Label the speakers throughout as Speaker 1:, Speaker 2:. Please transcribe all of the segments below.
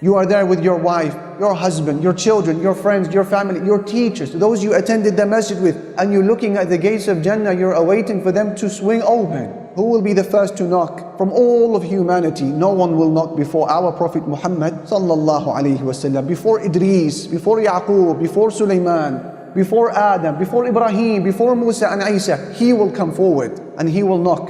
Speaker 1: You are there with your wife, your husband, your children, your friends, your family, your teachers, those you attended the masjid with, and you're looking at the gates of Jannah, you're awaiting for them to swing open. Who will be the first to knock? From all of humanity, no one will knock before our Prophet Muhammad sallallahu alaihi wasallam, before Idris, before Yaqub, before Sulaiman, before Adam, before Ibrahim, before Musa and Isa. He will come forward and he will knock.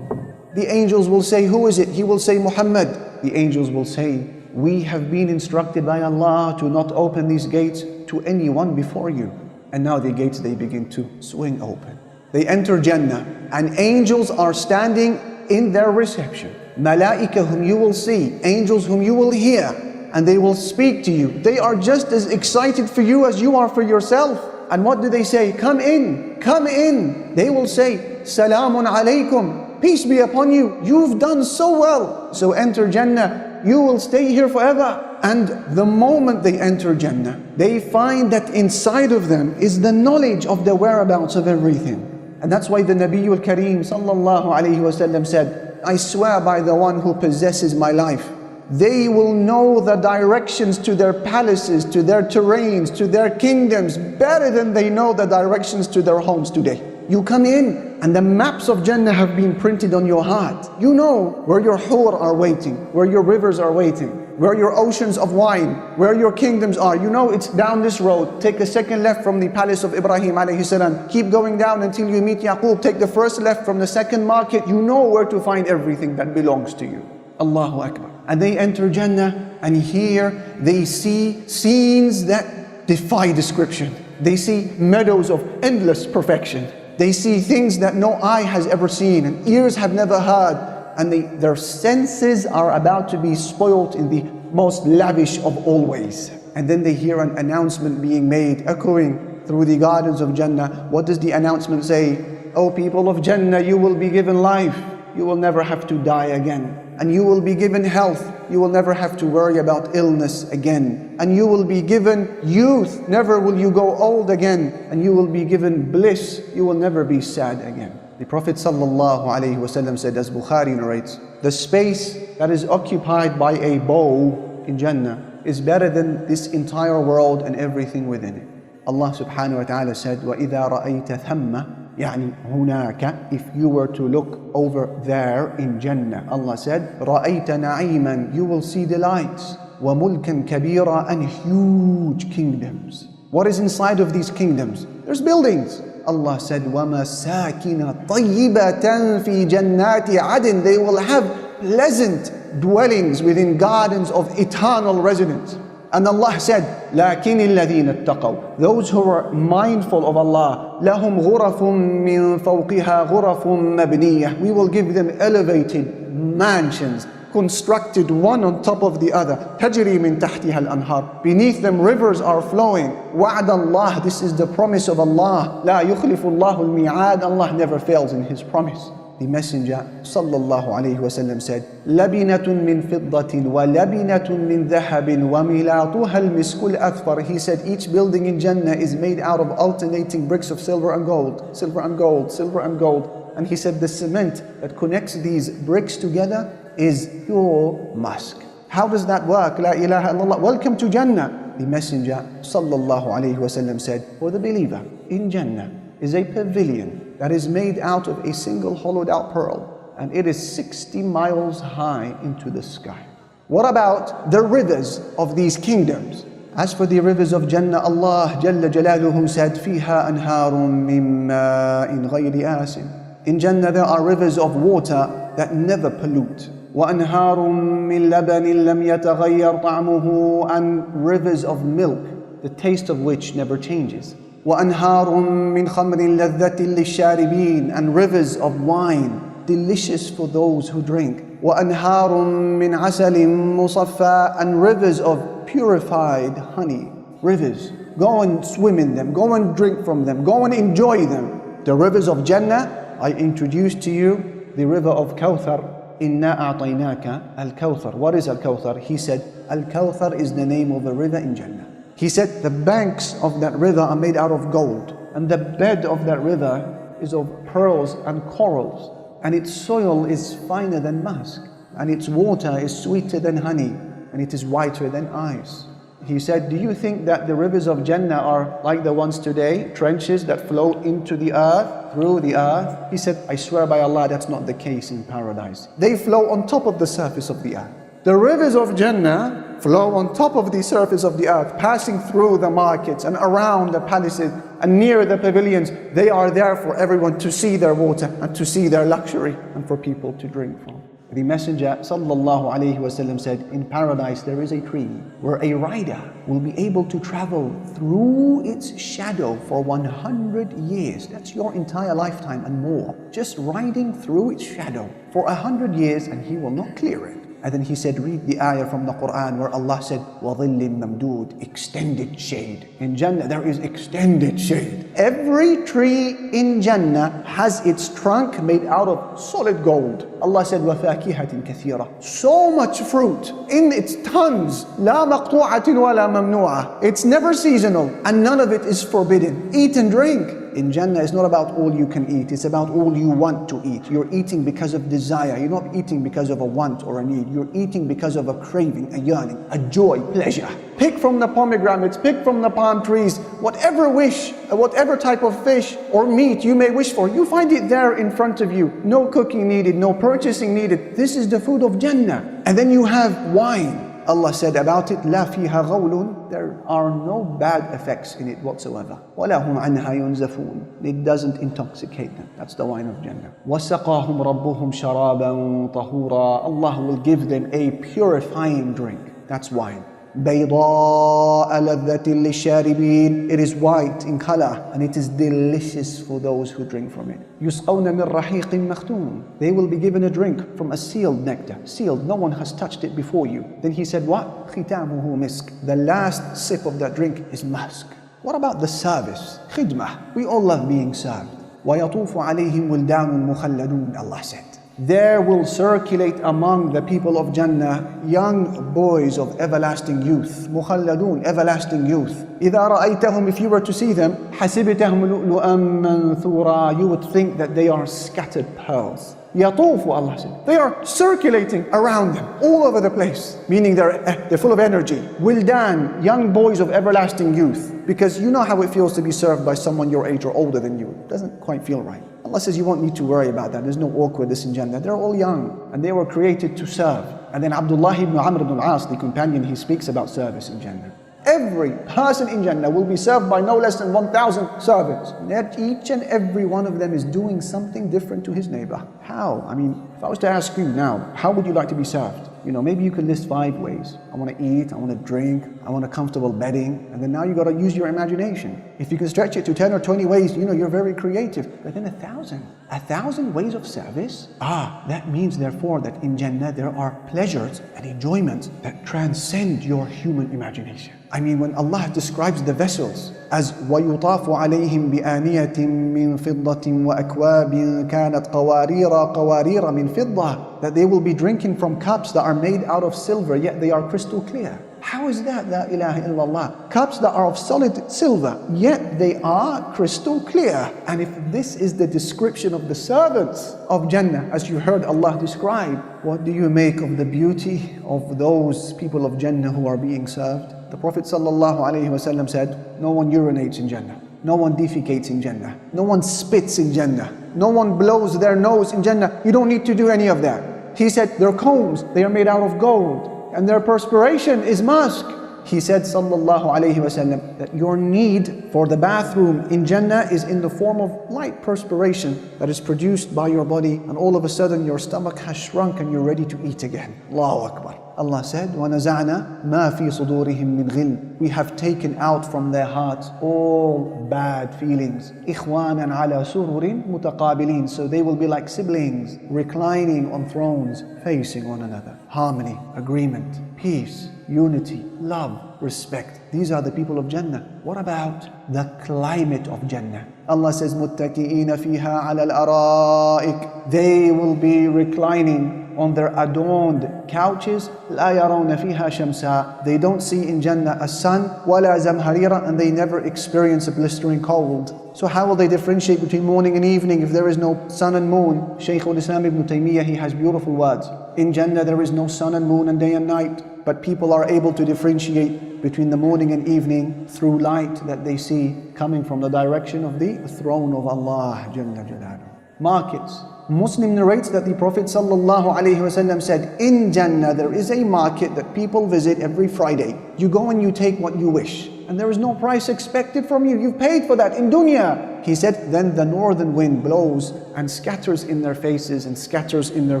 Speaker 1: The angels will say, who is it? He will say, Muhammad. The angels will say, we have been instructed by Allah to not open these gates to anyone before you. And now the gates, they begin to swing open. They enter Jannah and angels are standing in their reception. Malaika whom you will see, angels whom you will hear, and they will speak to you. They are just as excited for you as you are for yourself. And what do they say? Come in, come in. They will say, Salamun alaykum, peace be upon you. You've done so well. So enter Jannah. You will stay here forever. And the moment they enter Jannah, they find that inside of them is the knowledge of the whereabouts of everything. And that's why the Nabiyul Kareem sallallahu alayhi wasallam said, I swear by the one who possesses my life, they will know the directions to their palaces, to their terrains, to their kingdoms, better than they know the directions to their homes today. You come in and the maps of Jannah have been printed on your heart. You know where your hur are waiting, where your rivers are waiting, where your oceans of wine, where your kingdoms are. You know it's down this road. Take a second left from the palace of Ibrahim alayhi salam. Keep going down until you meet Yaqub. Take the first left from the second market. You know where to find everything that belongs to you. Allahu Akbar. And they enter Jannah, and here they see scenes that defy description. They see meadows of endless perfection. They see things that no eye has ever seen and ears have never heard. And their senses are about to be spoiled in the most lavish of all ways. And then they hear an announcement being made, echoing through the gardens of Jannah. What does the announcement say? O people of Jannah, you will be given life. You will never have to die again. And you will be given health. You will never have to worry about illness again. And you will be given youth. Never will you go old again. And you will be given bliss. You will never be sad again. The Prophet ﷺ said, as Bukhari narrates, the space that is occupied by a bow in Jannah is better than this entire world and everything within it. Allah subhanahu wa ta'ala said, وَإِذَا رَأَيْتَ ثَمَّ يعني هناك, if you were to look over there in Jannah, Allah said, رَأَيْتَ نَعِيمًا, you will see delights, وَمُلْكًا كَبِيرًا, and huge kingdoms. What is inside of these kingdoms? There's buildings. Allah said, وَمَسَاكِنَ طَيِّبَةً فِي جَنَّاتِ عَدْنٍ, they will have pleasant dwellings within gardens of eternal residence. And Allah said, لَكِنِ الَّذِينَ اتَّقَوْا, those who are mindful of Allah, لَهُمْ غُرَفٌ مِّن فَوْقِهَا غُرَفٌ مَبْنِيَّةٌ, we will give them elevated mansions, constructed one on top of the other. تَجْرِي مِن تَحْتِهَا الْأَنْهَارِ, beneath them rivers are flowing. وَعْدَ اللَّهِ, this is the promise of Allah. لَا يُخْلِفُ اللَّهُ الْمِيعَادِ, Allah never fails in His promise. The Messenger sallallahu alayhi wasallam said, لَبِنَةٌ مِّن فِضَّةٍ وَلَبِنَةٌ مِّن ذَهَبٍ وَمِلَاطُهَا الْمِسْكُ الْأَثْفَرِ. He said each building in Jannah is made out of alternating bricks of silver and gold, silver and gold, silver and gold. And he said the cement that connects these bricks together is pure musk. How does that work? La ilaha illallah. Welcome to Jannah. The Messenger sallallahu alayhi wasallam said, for the believer in Jannah is a pavilion that is made out of a single hollowed out pearl, and it is 60 miles high into the sky. What about the rivers of these kingdoms? As for the rivers of Jannah, Allah Jalla Jalaluhu said, فِيهَا أَنْهَارٌ مِّن مَّاءٍ غَيْرِ آسٍ. In Jannah there are rivers of water that never pollute. وَأَنْهَارٌ مِّن لَبَنٍ لَمْ يَتَغَيَّرْ طَعْمُهُ, and rivers of milk, the taste of which never changes. وَأَنْهَارٌ مِّنْ خَمْرٍ لَذَّةٍ لِلشَّارِبِينَ, and rivers of wine, delicious for those who drink. وَأَنْهَارٌ مِّنْ عَسَلٍ مُصَفَّى, and rivers of purified honey. Rivers, go and swim in them, go and drink from them, go and enjoy them. The rivers of Jannah, I introduced to you the river of Kawthar. إِنَّا أَعْطَيْنَاكَ الْكَوْثَرَ. What is Al-Kawthar? He said, Al-Kawthar is the name of a river in Jannah. He said the banks of that river are made out of gold, and the bed of that river is of pearls and corals, and its soil is finer than musk, and its water is sweeter than honey. and it is whiter than ice. He said, do you think that the rivers of Jannah are like the ones today, trenches that flow into the earth, through the earth? He said, I swear by Allah, that's not the case in paradise. They flow on top of the surface of the earth. The rivers of Jannah flow on top of the surface of the earth, passing through the markets and around the palaces and near the pavilions. They are there for everyone to see their water and to see their luxury and for people to drink from. The Messenger sallallahu alaihi wasallam said, in paradise there is a tree where a rider will be able to travel through its shadow for 100 years. That's your entire lifetime and more. Just riding through its shadow for 100 years, and he will not clear it. And then he said, read the ayah from the Quran where Allah said, وَظِلٍّ مَمْدُودٍ, extended shade. In Jannah there is extended shade. Every tree in Jannah has its trunk made out of solid gold. Allah said, وَفَاكِهَةٍ كَثِيرًا, so much fruit in its tons. لَا مَقْطُوعَةٍ وَلَا مَمْنُوعَةٍ, it's never seasonal and none of it is forbidden. Eat and drink. In Jannah, it's not about all you can eat, it's about all you want to eat. You're eating because of desire. You're not eating because of a want or a need. You're eating because of a craving, a yearning, a joy, pleasure. Pick from the pomegranates, pick from the palm trees, whatever wish, whatever type of fish or meat you may wish for, you find it there in front of you. No cooking needed, no purchasing needed. This is the food of Jannah. And then you have wine. Allah said about it, لا فيها غول, there are no bad effects in it whatsoever. ولا هم عنها ينزفون, it doesn't intoxicate them. That's the wine of Jannah. وسقاهم ربهم شرابا طهورا, Allah will give them a purifying drink. That's wine. بيضاء لذة للشاربين, it is white in color and it is delicious for those who drink from it. يسقون من رحيق مختوم, they will be given a drink from a sealed nectar, sealed, no one has touched it before you. Then he said what? ختامه مسك, the last sip of that drink is musk. What about the service? خدمة, we all love being served. ويطوف عليهم ولدان مخلدون, Allah said. There will circulate among the people of Jannah young boys of everlasting youth. مخلدون, everlasting youth. إذا رأيتهم, if you were to see them, حسبتهم لؤلؤا منثورا, you would think that they are scattered pearls. يطوف, Allah said. They are circulating around them, all over the place. Meaning they're full of energy. Wildan, young boys of everlasting youth. Because you know how it feels to be served by someone your age or older than you. It doesn't quite feel right. Allah says you won't need to worry about that. There's no awkwardness in Jannah. They're all young and they were created to serve. And then Abdullah ibn Amr ibn al-As, the companion, he speaks about service in Jannah. Every person in Jannah will be served by no less than 1,000 servants. Yet each and every one of them is doing something different to his neighbor. How? I mean, if I was to ask you now, how would you like to be served? You know, maybe you could list 5 ways. I want to eat, I want to drink, I want a comfortable bedding. And then now you got to use your imagination. If you can stretch it to 10 or 20 ways, you know, you're very creative. But then 1,000 ways of service? That means therefore that in Jannah there are pleasures and enjoyments that transcend your human imagination. I mean, when Allah describes the vessels as وَيُطَافُ عَلَيْهِمْ بِآنِيَةٍ مِّن فِضَّةٍ وَأَكْوَابٍ كَانَتْ قَوَارِيرَ مِن فِضَّةٍ, that they will be drinking from cups that are made out of silver, yet they are crystal clear. How is that? La ilaha illallah. Cups that are of solid silver, yet they are crystal clear. And if this is the description of the servants of Jannah, as you heard Allah describe, what do you make of the beauty of those people of Jannah who are being served? The Prophet ﷺ said, no one urinates in Jannah. No one defecates in Jannah. No one spits in Jannah. No one blows their nose in Jannah. You don't need to do any of that. He said, their combs, they are made out of gold. And their perspiration is musk. He said, sallallahu alayhi wasallam, that your need for the bathroom in Jannah is in the form of light perspiration that is produced by your body, and all of a sudden your stomach has shrunk and you're ready to eat again. Allahu Akbar. Allah said, وَنَزَعْنَا مَا فِي صُدُورِهِمْ مِنْ غِلٍّ, we have taken out from their hearts all bad feelings. إِخْوَانًا عَلَى سُرُرٍ مُتَقَابِلِينَ, so they will be like siblings, reclining on thrones, facing one another. Harmony, agreement, peace, unity, love, respect. These are the people of Jannah. What about the climate of Jannah? Allah says, مُتَّكِئِينَ فِيهَا عَلَى الْأَرَائِكِ, they will be reclining on their adorned couches. لَا يَرَوْنَ فِيهَا شَمْسًا, they don't see in Jannah a sun, وَلَا زَمْهَرِيرًا, and they never experience a blistering cold. So how will they differentiate between morning and evening if there is no sun and moon? Shaykh al-Islam ibn Taymiyyah, he has beautiful words. In Jannah there is no sun and moon and day and night. but people are able to differentiate between the morning and evening through light that they see coming from the direction of the throne of Allah Jalla Jalaluhu. Markets. Muslim narrates that the Prophet ﷺ said, in Jannah there is a market that people visit every Friday. You go and you take what you wish, and there is no price expected from you. You've paid for that in dunya. He said, then the northern wind blows and scatters in their faces and scatters in their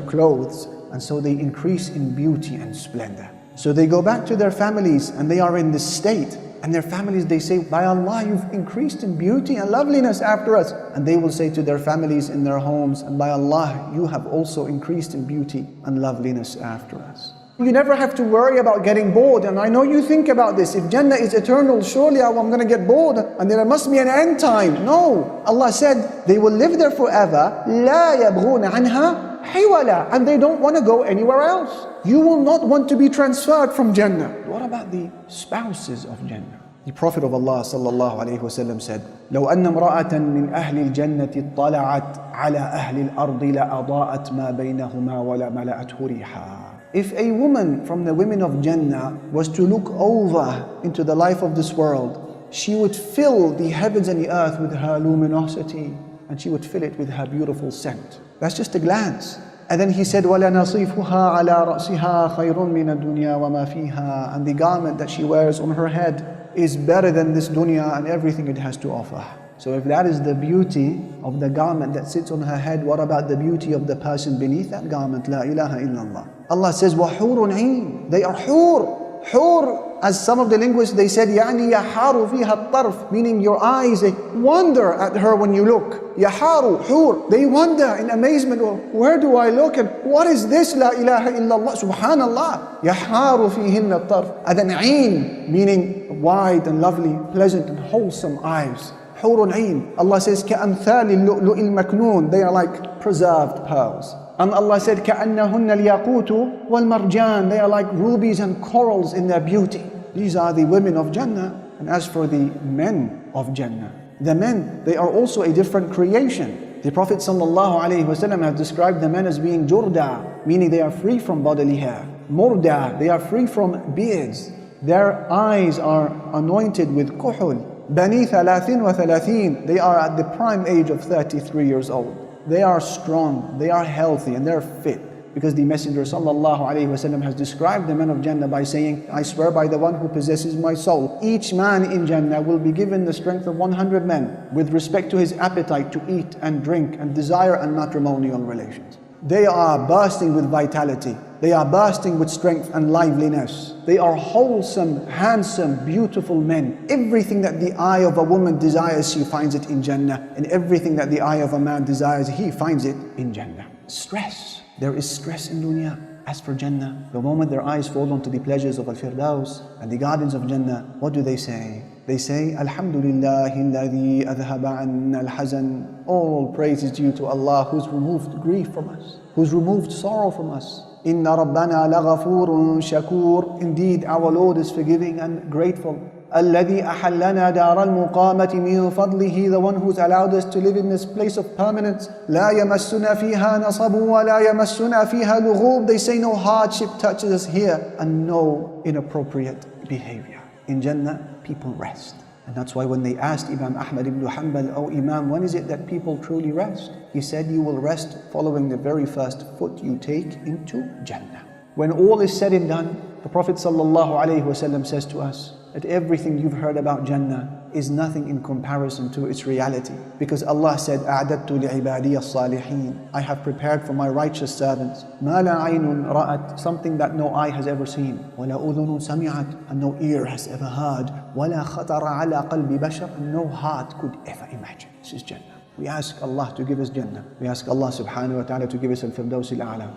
Speaker 1: clothes, and so they increase in beauty and splendor. So they go back to their families and they are in this state. And their families, they say, by Allah, you've increased in beauty and loveliness after us. And they will say to their families in their homes, and by Allah, you have also increased in beauty and loveliness after us. You never have to worry about getting bored. And I know you think about this. If Jannah is eternal, surely I'm going to get bored and there must be an end time. No. Allah said, they will live there forever. لا يبغون عنها حولا. And they don't want to go anywhere else. You will not want to be transferred from Jannah. What about the spouses of Jannah? The Prophet of Allah sallallahu alayhi wasallam said, لو أن امرأة من أهل الجنة اطلعت على أهل الأرض لأضاءت ما بينهما ولا ملأته ريحا. If a woman from the women of Jannah was to look over into the life of this world, she would fill the heavens and the earth with her luminosity, and she would fill it with her beautiful scent. That's just a glance. And then he said, وَلَنَصِيفُهَا عَلَىٰ رَأْسِهَا خَيْرٌ مِّنَ الدُّنْيَا وَمَا فِيهَا. And the garment that she wears on her head is better than this dunya and everything it has to offer. So if that is the beauty of the garment that sits on her head, what about the beauty of the person beneath that garment? La ilaha illallah. Allah says, وَحُورٌ عِينٌ. They are hur. Hur, as some of the linguists, they said, يعني يحار فيها الطرف, meaning your eyes, they wonder at her when you look. يحار, hur, they wonder in amazement, well, where do I look and what is this? La ilaha illallah, subhanallah. يحار فيهن الطرف. And then عين, meaning wide and lovely, pleasant and wholesome eyes. حور عين. Allah says, كأمثال اللؤلؤ المكنون. They are like preserved pearls. And Allah said, كأنهن الياقوت والمرجان. They are like rubies and corals in their beauty. These are the women of Jannah. And as for the men of Jannah, the men, they are also a different creation. The Prophet ﷺ has described the men as being jurda, meaning they are free from bodily hair. Murda, they are free from beards. Their eyes are anointed with kuhul. Bani thalathin wa thalathin. They are at the prime age of 33 years old. They are strong, they are healthy, and they're fit. Because the Messenger ﷺ has described the men of Jannah by saying, I swear by the one who possesses my soul, each man in Jannah will be given the strength of 100 men with respect to his appetite to eat and drink and desire and matrimonial relations. They are bursting with vitality. They are bursting with strength and liveliness. They are wholesome, handsome, beautiful men. Everything that the eye of a woman desires, she finds it in Jannah. And everything that the eye of a man desires, he finds it in Jannah. Stress. There is stress in dunya. As for Jannah, the moment their eyes fall onto the pleasures of Al-Firdaus and the gardens of Jannah, what do they say? They say, Alhamdulillahi alladhi adhaba anna al-hazan. All praise is due to Allah who's removed grief from us, who's removed sorrow from us. Inna rabbana laghafurun shakur. Indeed, our Lord is forgiving and grateful. الذي أحلنا دار المقامة من فضله. The one who's allowed us to live in this place of permanence. لا يمسنا فيها نصب ولا يمسنا فيها لغوب. They say no hardship touches us here and no inappropriate behavior. In Jannah, people rest. And that's why when they asked Imam Ahmad ibn Hanbal, oh Imam, when is it that people truly rest? He said, you will rest following the very first foot you take into Jannah. When all is said and done, the Prophet ﷺ says to us that everything you've heard about Jannah is nothing in comparison to its reality. Because Allah said, أَعْدَدْتُ لِعِبَادِيَ الصَّالِحِينَ. I have prepared for my righteous servants. مَا لَا عَيْنٌ رَأَتْ. Something that no eye has ever seen. وَلَا أُذُنٌ سَمِعَتْ. And no ear has ever heard. وَلَا خَطَرَ عَلَى قَلْبِ بَشَرٍ. And no heart could ever imagine. This is Jannah. We ask Allah to give us Jannah. We ask Allah subhanahu wa ta'ala to give us al-Firdaus al-A'la.